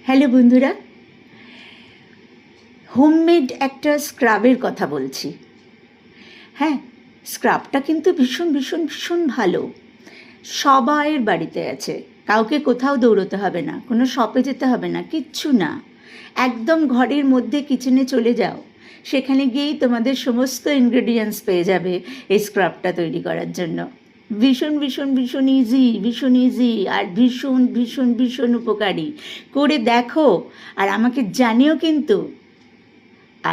Hello বন্ধুরা, homemade একটা স্ক্রাবের কথা বলছি। হ্যাঁ, স্ক্রাবটা কিন্তু ভীষণ ভীষণ ভীষণ ভালো। সবাইয়ের বাড়িতে আছে, কাউকে কোথাও দৌড়তে হবে না, কোনো শপে যেতে হবে না, কিচ্ছু না। একদম ঘরের মধ্যে কিচেনে চলে যাও, সেখানে গিয়েই তোমাদের সমস্ত ইনগ্রেডিয়েন্টস পেয়ে যাবে এই স্ক্রাবটা তৈরি করার জন্য। ভীষণ ভীষণ ভীষণ ইজি আর ভীষণ ভীষণ ভীষণ উপকারী। করে দেখো আর আমাকে জানিও কিন্তু।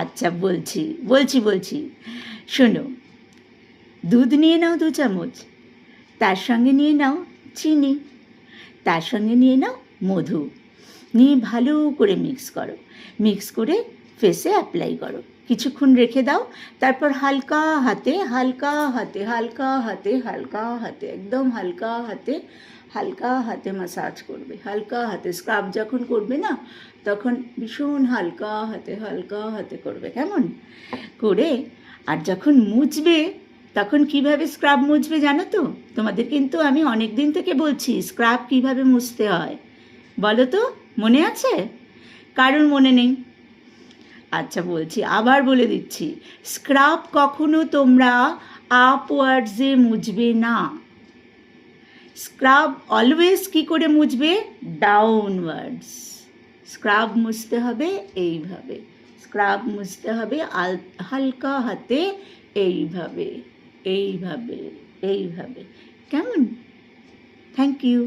আচ্ছা, বলছি শোনো, দুধ নিয়ে নাও 2 চামচ, তার সঙ্গে নিয়ে নাও চিনি, তার সঙ্গে নিয়ে নাও মধু, নিয়ে ভালো করে মিক্স করে ফেসে অ্যাপ্লাই করো, কিছুক্ষণ রেখে দাও। তারপর হালকা হাতে একদম হালকা হাতে ম্যাসাজ করবে। হালকা হাতে স্ক্রাব যখন করবে না, তখন ভীষণ হালকা হাতে করবে, কেমন করে। আর যখন মুছবে, তখন কিভাবে স্ক্রাব মুছবে জানো তো? তোমাদের কিন্তু আমি অনেক দিন থেকে বলছি স্ক্রাব কিভাবে মুছতে হয়, বলো তো, মনে আছে? কারণ মনে নেই? আচ্ছা, আবার বলে দিচ্ছি, স্ক্রাব কখনো তোমরা আপওয়ার্ডসে মুছবে না। স্ক্রাব অলওয়েজ কি করে মুছবে? ডাউনওয়ার্ডস। স্ক্রাব মুছতে হবে এইভাবে, হালকা হাতে এইভাবে। কেমন? Thank you.